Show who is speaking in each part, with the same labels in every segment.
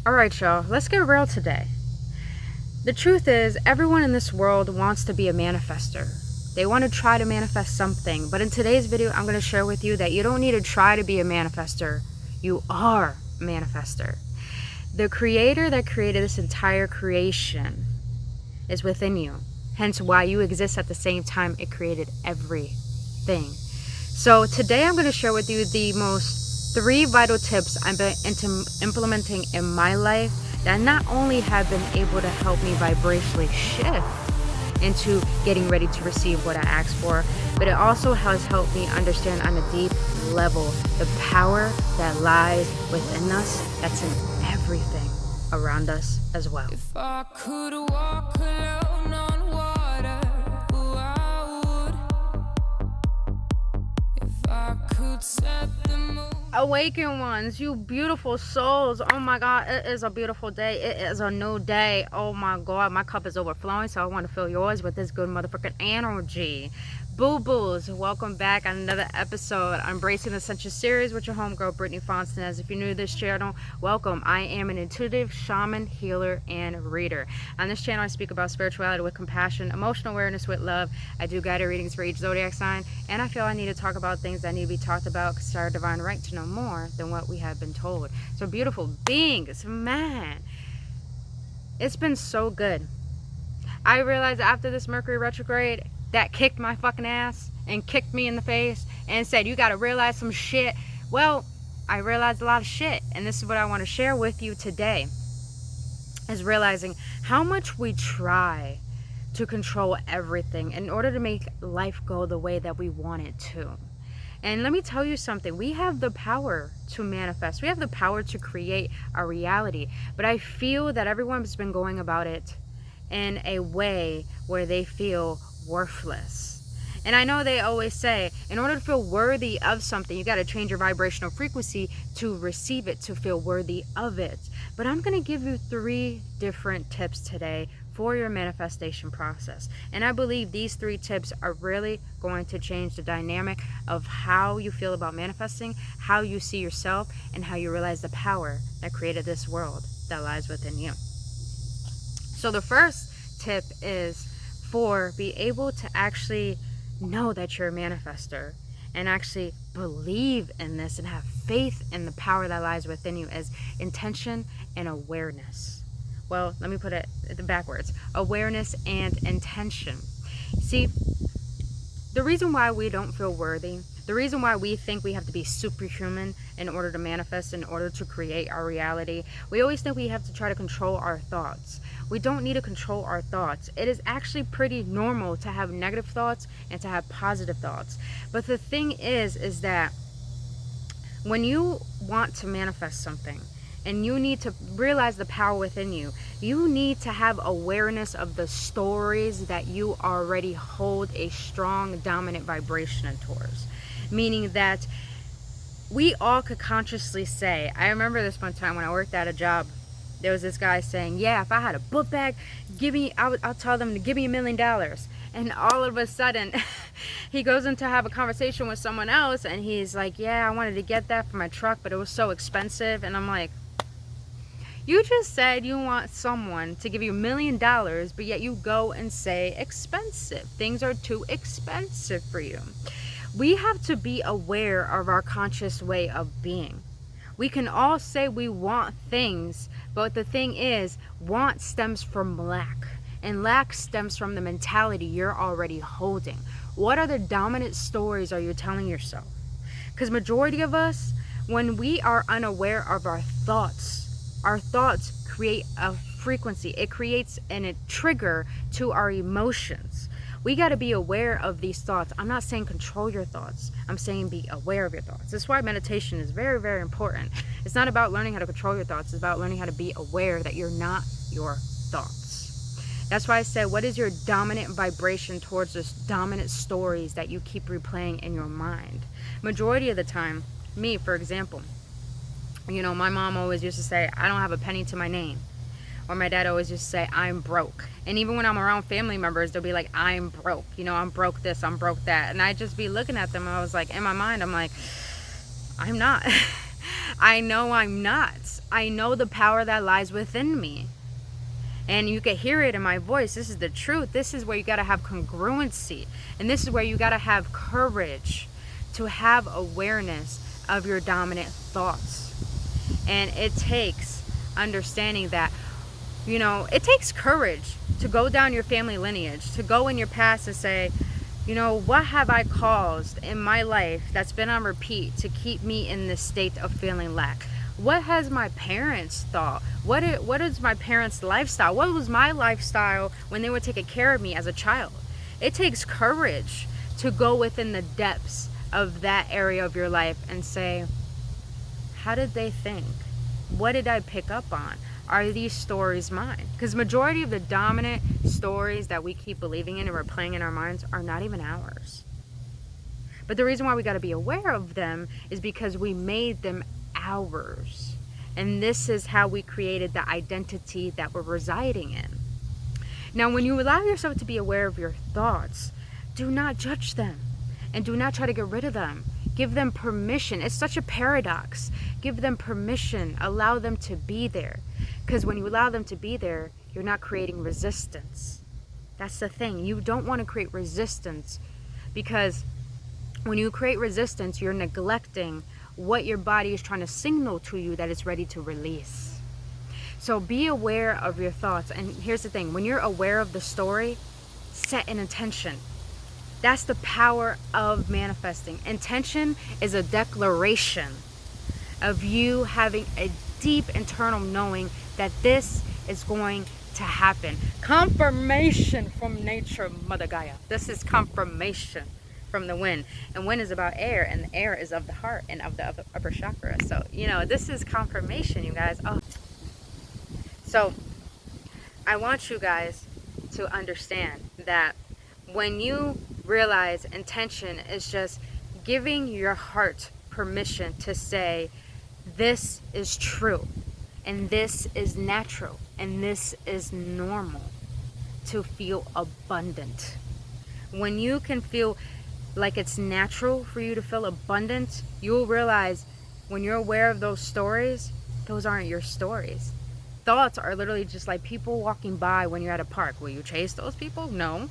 Speaker 1: Alright, y'all, let's get real today. The truth is, everyone in this world wants to be a manifester. They want to try to manifest something, but in today's video, I'm going to share with you that you don't need to try to be a manifester. You are a manifester. The creator that created this entire creation is within you. Hence why you exist at the same time it created everything. So today I'm going to share with you the most 3 vital tips I've been implementing in my life that not only have been able to help me vibrationally shift into getting ready to receive what I asked for, but it also has helped me understand on a deep level the power that lies within us, that's in everything around us as well.
Speaker 2: If I could walk alone on water, ooh, I would. If I could set the moon.
Speaker 1: Awaken ones, you beautiful souls. Oh my God, it is a beautiful day. It is a new day. Oh my God, my cup is overflowing, so I want to fill yours with this good motherfucking energy. Boo-boos, welcome back on another episode Embracing the Ascension series with your homegirl Brittany Fontanez. If you're new to this channel, welcome. I am an intuitive shaman, healer, and reader. On this channel I speak about spirituality with compassion, emotional awareness with love. I do guided readings for each zodiac sign, and I feel I need to talk about things that need to be talked about because it's our divine right to know more than what we have been told. So beautiful beings, man, it's been so good. I realized after this Mercury retrograde that kicked my fucking ass and kicked me in the face and said, you gotta realize some shit. Well, I realized a lot of shit, and this is what I want to share with you today, is realizing how much we try to control everything in order to make life go the way that we want it to. And let me tell you something, we have the power to manifest. We have the power to create our reality. But I feel that everyone's been going about it in a way where they feel worthless. And I know they always say, in order to feel worthy of something, you got to change your vibrational frequency to receive it, to feel worthy of it. But I'm going to give you 3 different tips today for your manifestation process. And I believe these 3 tips are really going to change the dynamic of how you feel about manifesting, how you see yourself, and how you realize the power that created this world that lies within you. So the first tip is be able to actually know that you're a manifester and actually believe in this and have faith in the power that lies within you as intention and awareness. Well, let me put it backwards. Awareness and intention. See, the reason why we don't feel worthy, the reason why we think we have to be superhuman in order to manifest, in order to create our reality, we always think we have to try to control our thoughts. We don't need to control our thoughts. It is actually pretty normal to have negative thoughts and to have positive thoughts. But the thing is that when you want to manifest something and you need to realize the power within you, you need to have awareness of the stories that you already hold a strong, dominant vibration towards. Meaning that we all could consciously say, I remember this one time when I worked at a job, there was this guy saying, yeah, if I had a book bag, I'll tell them to give me $1 million. And all of a sudden, he goes in to have a conversation with someone else, and he's like, yeah, I wanted to get that for my truck, but it was so expensive. And I'm like, you just said you want someone to give you $1 million, but yet you go and say expensive. Things are too expensive for you. We have to be aware of our conscious way of being. We can all say we want things, but the thing is, want stems from lack, and lack stems from the mentality you're already holding. What other dominant stories are you telling yourself? Because majority of us, when we are unaware of our thoughts create a frequency. It creates a trigger to our emotions. We got to be aware of these thoughts. I'm not saying control your thoughts. I'm saying be aware of your thoughts. That's why meditation is very, very important. It's not about learning how to control your thoughts. It's about learning how to be aware that you're not your thoughts. That's why I said, what is your dominant vibration towards those dominant stories that you keep replaying in your mind? Majority of the time, me, for example, you know, my mom always used to say, I don't have a penny to my name. Or my dad always used to say, I'm broke. And even when I'm around family members, they'll be like, I'm broke. You know, I'm broke this, I'm broke that. And I just be looking at them, and I was like, in my mind, I'm like, I'm not. I know I'm not. I know the power that lies within me. And you can hear it in my voice. This is the truth. This is where you got to have congruency. And this is where you got to have courage to have awareness of your dominant thoughts. And it takes understanding that, it takes courage to go down your family lineage, to go in your past and say, what have I caused in my life that's been on repeat to keep me in this state of feeling lack? What has my parents thought? What is my parents' lifestyle? What was my lifestyle when they were taking care of me as a child? It takes courage to go within the depths of that area of your life and say, how did they think? What did I pick up on? Are these stories mine? Because majority of the dominant stories that we keep believing in and we're playing in our minds are not even ours. But the reason why we got to be aware of them is because we made them ours. And this is how we created the identity that we're residing in. Now, when you allow yourself to be aware of your thoughts, do not judge them and do not try to get rid of them. Give them permission. It's such a paradox. Give them permission. Allow them to be there. Because when you allow them to be there, you're not creating resistance. That's the thing. You don't want to create resistance, because when you create resistance, you're neglecting what your body is trying to signal to you that it's ready to release. So be aware of your thoughts. And here's the thing. When you're aware of the story, set an intention. That's the power of manifesting. Intention is a declaration of you having a deep internal knowing that this is going to happen. Confirmation from nature, Mother Gaia. This is confirmation from the wind. And wind is about air, and the air is of the heart and of the upper chakra. So, this is confirmation, you guys. Oh. So, I want you guys to understand that when you realize intention is just giving your heart permission to say, this is true, and this is natural, and this is normal, to feel abundant. When you can feel like it's natural for you to feel abundant, you'll realize when you're aware of those stories, those aren't your stories. Thoughts are literally just like people walking by when you're at a park. Will you chase those people? No.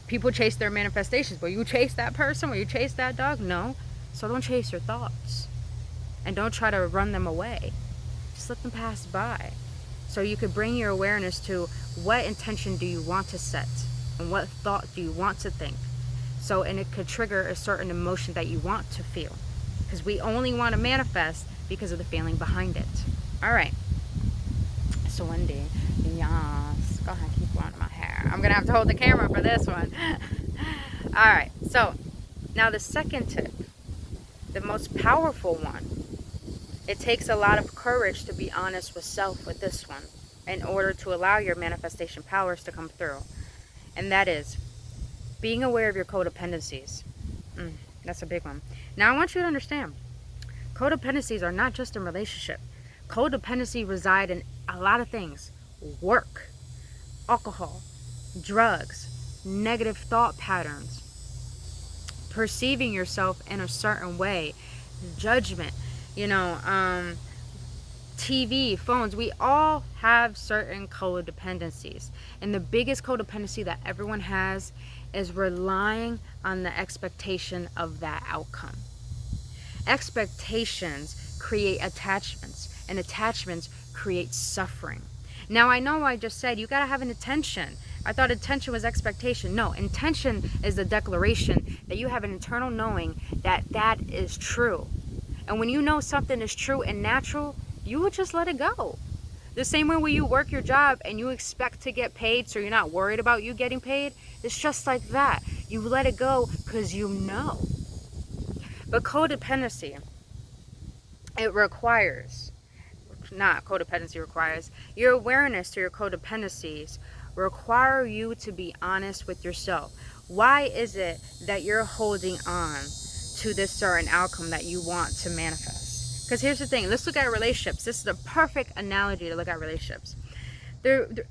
Speaker 1: People chase their manifestations. Will you chase that person? Will you chase that dog? No. So don't chase your thoughts. And don't try to run them away. Just let them pass by. So you could bring your awareness to what intention do you want to set? And what thought do you want to think? And it could trigger a certain emotion that you want to feel. Because we only want to manifest because of the feeling behind it. Alright. So Wendy, yes. Go ahead, keep blowing my hair. I'm going to have to hold the camera for this one. Alright, so now the second tip, the most powerful one. It takes a lot of courage to be honest with self with this one in order to allow your manifestation powers to come through. And that is being aware of your codependencies. That's a big one. Now I want you to understand, codependencies are not just in relationship. Codependency reside in a lot of things. Work, alcohol, drugs, negative thought patterns, perceiving yourself in a certain way, judgment, TV, phones. We all have certain codependencies. And the biggest codependency that everyone has is relying on the expectation of that outcome. Expectations create attachments, and attachments create suffering. Now, I know I just said you got to have an intention. I thought intention was expectation. No, intention is the declaration that you have an internal knowing that that is true. And when you know something is true and natural, you will just let it go. The same way when you work your job and you expect to get paid, so you're not worried about you getting paid, it's just like that. You let it go because you know. But codependency, it requires, not codependency requires, your awareness to your codependencies require you to be honest with yourself. Why is it that you're holding on to this certain outcome that you want to manifest? Because here's the thing, let's look at relationships. This is a perfect analogy to look at relationships.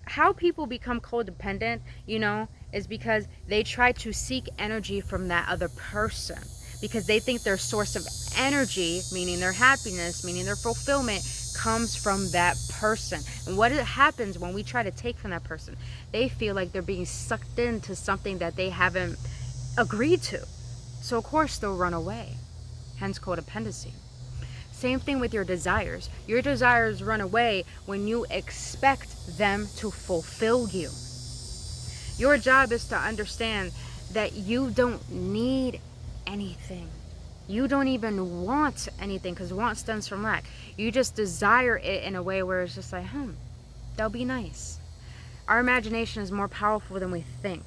Speaker 1: How people become codependent, is because they try to seek energy from that other person. because they think their source of energy, meaning their happiness, meaning their fulfillment, comes from that person. And what happens when we try to take from that person? They feel like they're being sucked into something that they haven't agreed to. So of course they'll run away. Hence codependency. Same thing with your desires. Your desires run away when you expect them to fulfill you. Your job is to understand that you don't need anything. You don't even want anything, because want stems from lack. You just desire it in a way where it's just like, that'll be nice. Our imagination is more powerful than we think.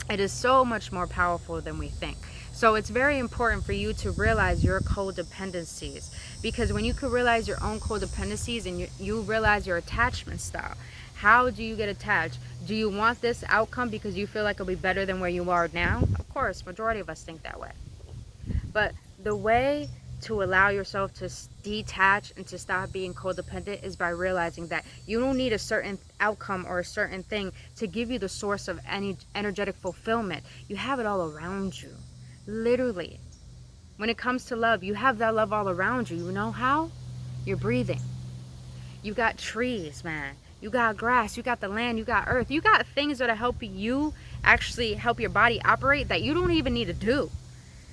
Speaker 1: It is so much more powerful than we think. So it's very important for you to realize your codependencies, because when you can realize your own codependencies and you realize your attachment style, how do you get attached? Do you want this outcome because you feel like it'll be better than where you are now? Of course, majority of us think that way. But the way to allow yourself to detach and to stop being codependent is by realizing that you don't need a certain outcome or a certain thing to give you the source of any energetic fulfillment. You have it all around you. Literally. When it comes to love, you have that love all around you. You know how? You're breathing. You got trees, man. You got grass. You got the land. You got earth. You got things that are helping you actually help your body operate that you don't even need to do.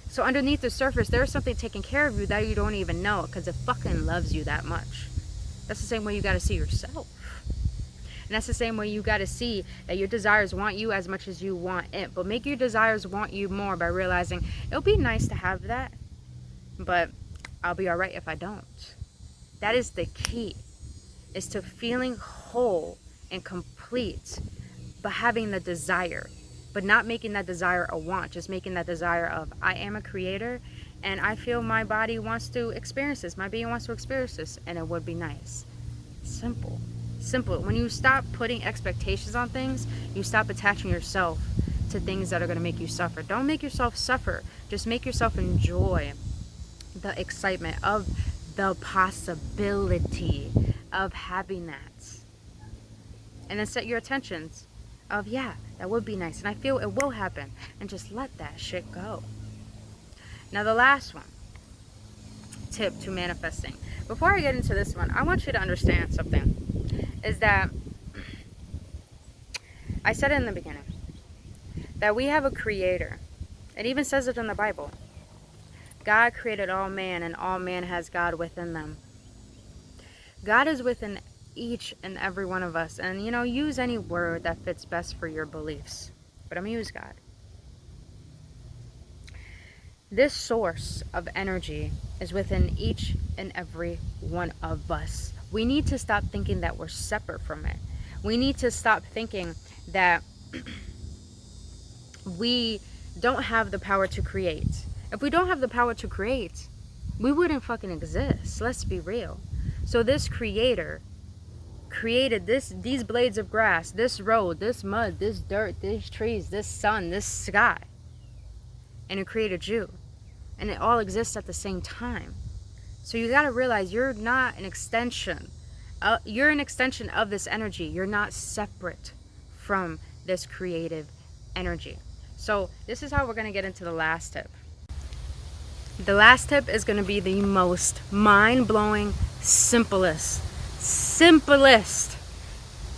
Speaker 1: So underneath the surface, there's something taking care of you that you don't even know, because it fucking loves you that much. That's the same way you got to see yourself. And that's the same way you got to see that your desires want you as much as you want it. But make your desires want you more by realizing it'll be nice to have that, but I'll be all right if I don't. That is the key, is to feeling whole and complete, but having the desire. But not making that desire a want, just making that desire of, I am a creator and I feel my body wants to experience this, my being wants to experience this, and it would be nice. Simple. When you stop putting expectations on things, you stop attaching yourself to things that are going to make you suffer. Don't make yourself suffer. Just make yourself enjoy the excitement of the possibility of having that. And then set your attentions of, yeah, that would be nice, and I feel it will happen, and just let that shit go. Now the last one, tip to manifesting. Before I get into this one, I want you to understand something, is that I said it in the beginning, that we have a creator. It even says it in the Bible. God created all man, and all man has God within them. God is within each and every one of us, and use any word that fits best for your beliefs, but I'm gonna use God. This source of energy is within each and every one of us. We need to stop thinking that we're separate from it. We need to stop thinking that we don't have the power to create. If we don't have the power to create, we wouldn't fucking exist. Let's be real. So this creator created these blades of grass, this road, this mud, this dirt, these trees, this sun, this sky, and it created you, and it all exists at the same time. So you got to realize you're not an extension. You're an extension of this energy. You're not separate from this creative energy. So this is how we're going to get into the last tip. The last tip is going to be the most mind-blowing, simplest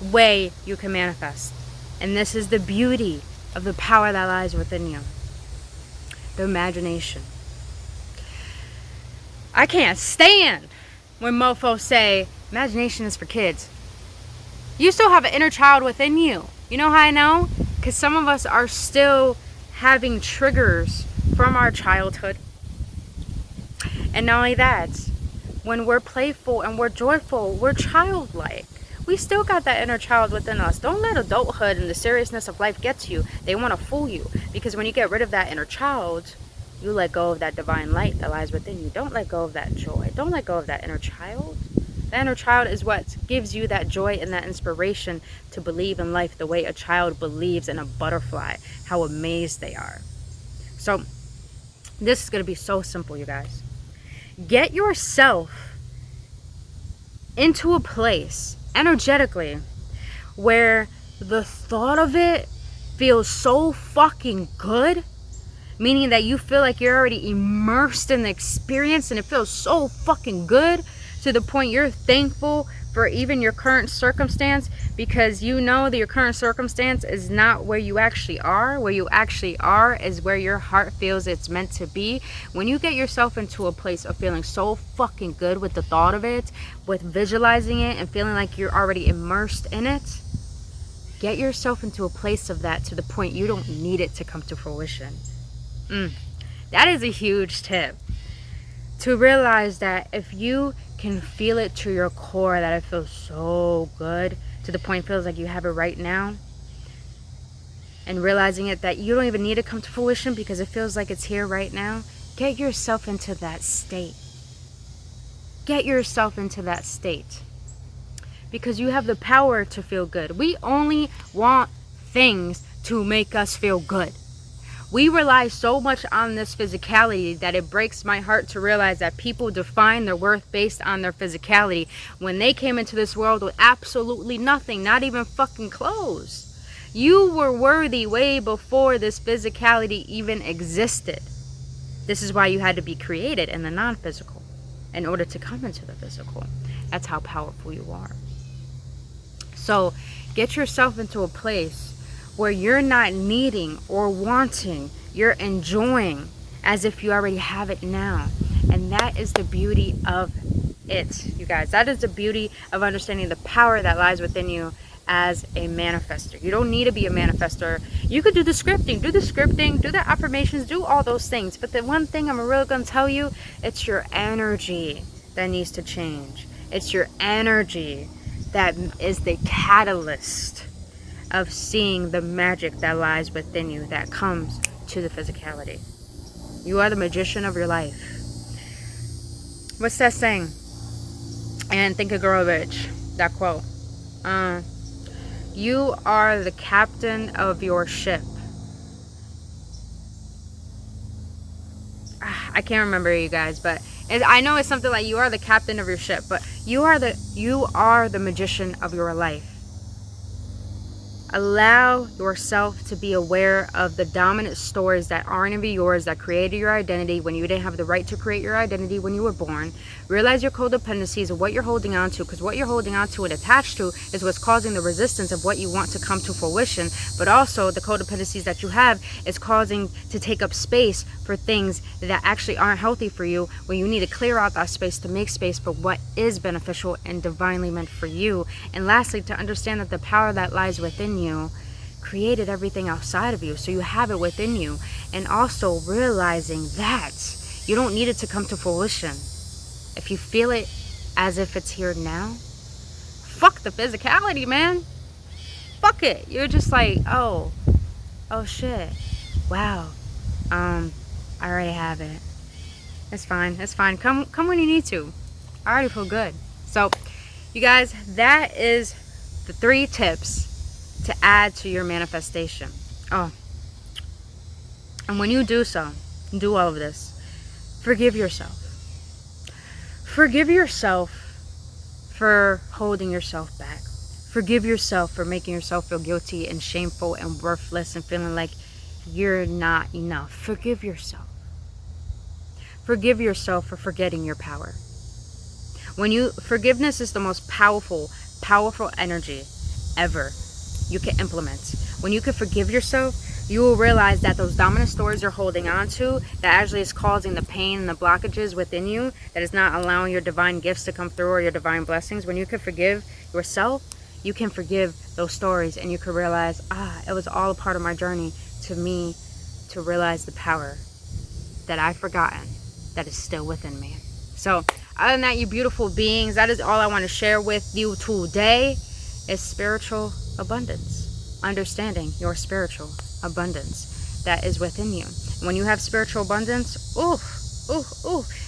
Speaker 1: way you can manifest. And this is the beauty of the power that lies within you. The imagination. I can't stand when mofos say imagination is for kids. You still have an inner child within you. You know how I know? Because some of us are still having triggers from our childhood. And not only that, when we're playful and we're joyful, we're childlike. We still got that inner child within us. Don't let adulthood and the seriousness of life get to you. They want to fool you. Because when you get rid of that inner child, you let go of that divine light that lies within you. Don't let go of that joy. Don't let go of that inner child. The inner child is what gives you that joy and that inspiration to believe in life the way a child believes in a butterfly, how amazed they are. So this is going to be so simple, you guys. Get yourself into a place energetically where the thought of it feels so fucking good. meaning that you feel like you're already immersed in the experience and it feels so fucking good to the point you're thankful for even your current circumstance, because you know that your current circumstance is not where you actually are. Where you actually are is where your heart feels it's meant to be. When you get yourself into a place of feeling so fucking good with the thought of it, with visualizing it and feeling like you're already immersed in it, get yourself into a place of that to the point you don't need it to come to fruition. That is a huge tip. To realize that if you can feel it to your core, that it feels so good to the point it feels like you have it right now, and realizing it that you don't even need to come to fruition because it feels like it's here right now, get yourself into that state. Get yourself into that state, because you have the power to feel good. We only want things to make us feel good. We rely so much on this physicality that it breaks my heart to realize that people define their worth based on their physicality when they came into this world with absolutely nothing, not even fucking clothes. You were worthy way before this physicality even existed. This is why you had to be created in the non-physical in order to come into the physical. That's how powerful you are. So get yourself into a place where you're not needing or wanting, you're enjoying as if you already have it now. And that is the beauty of it, you guys. That is the beauty of understanding the power that lies within you as a manifester. You don't need to be a manifester. You could do the scripting, do the affirmations, do all those things. But the one thing I'm really going to tell you, it's your energy that needs to change. It's your energy that is the catalyst of seeing the magic that lies within you that comes to the physicality. You are the magician of your life. What's that saying? And Think and Grow Rich, that quote. You are the captain of your ship. I can't remember, you guys, but I know it's something like you are the captain of your ship, but you are the magician of your life. Allow yourself to be aware of the dominant stories that aren't even yours, that created your identity when you didn't have the right to create your identity when you were born. Realize your codependencies of what you're holding on to, because what you're holding on to and attached to is what's causing the resistance of what you want to come to fruition. But also the codependencies that you have is causing to take up space for things that actually aren't healthy for you, when you need to clear out that space to make space for what is beneficial and divinely meant for you. And lastly, to understand that the power that lies within you created everything outside of you, so you have it within you. And also realizing that you don't need it to come to fruition. If you feel it as if it's here now, fuck the physicality, man. Fuck it. You're just like, oh shit, wow, I already have it. It's fine. Come when you need to. I already feel good. So you guys, that is the 3 tips to add to your manifestation. And when you do all of this, forgive yourself. Forgive yourself for holding yourself back. Forgive yourself for making yourself feel guilty and shameful and worthless and feeling like you're not enough. Forgive yourself. Forgive yourself for forgetting your power. Forgiveness is the most powerful energy ever you can implement. When you can forgive yourself, you will realize that those dominant stories you're holding on to, that actually is causing the pain and the blockages within you, that is not allowing your divine gifts to come through or your divine blessings. When you can forgive yourself, you can forgive those stories, and you can realize, it was all a part of my journey to me to realize the power that I've forgotten that is still within me. So other than that, you beautiful beings, that is all I want to share with you today, is spiritual abundance. Understanding your spiritual abundance that is within you. When you have spiritual abundance,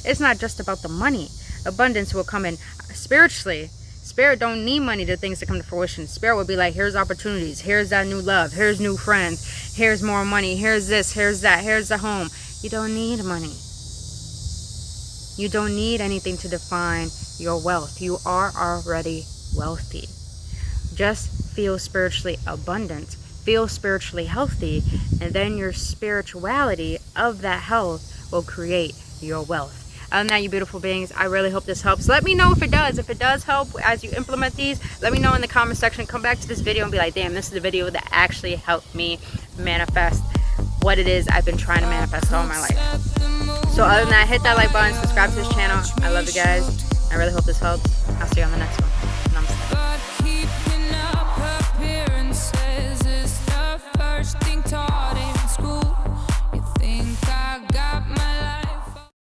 Speaker 1: it's not just about the money. Abundance will come in spiritually. Spirit don't need money to things to come to fruition. Spirit will be like, here's opportunities, here's that new love, here's new friends, here's more money, here's this, here's that, here's the home. You don't need money. You don't need anything to define your wealth. You are already wealthy. Just feel spiritually abundant feel spiritually healthy, and then your spirituality of that health will create your wealth. Other than that, you beautiful beings, I really hope this helps. Let me know if it does. If it does help as you implement these, let me know in the comment section. Come back to this video and be like, damn, this is the video that actually helped me manifest what it is I've been trying to manifest all my life. So other than that, hit that like button, subscribe to this channel. I love you guys. I really hope this helps. I'll see you on the next one. Namaste.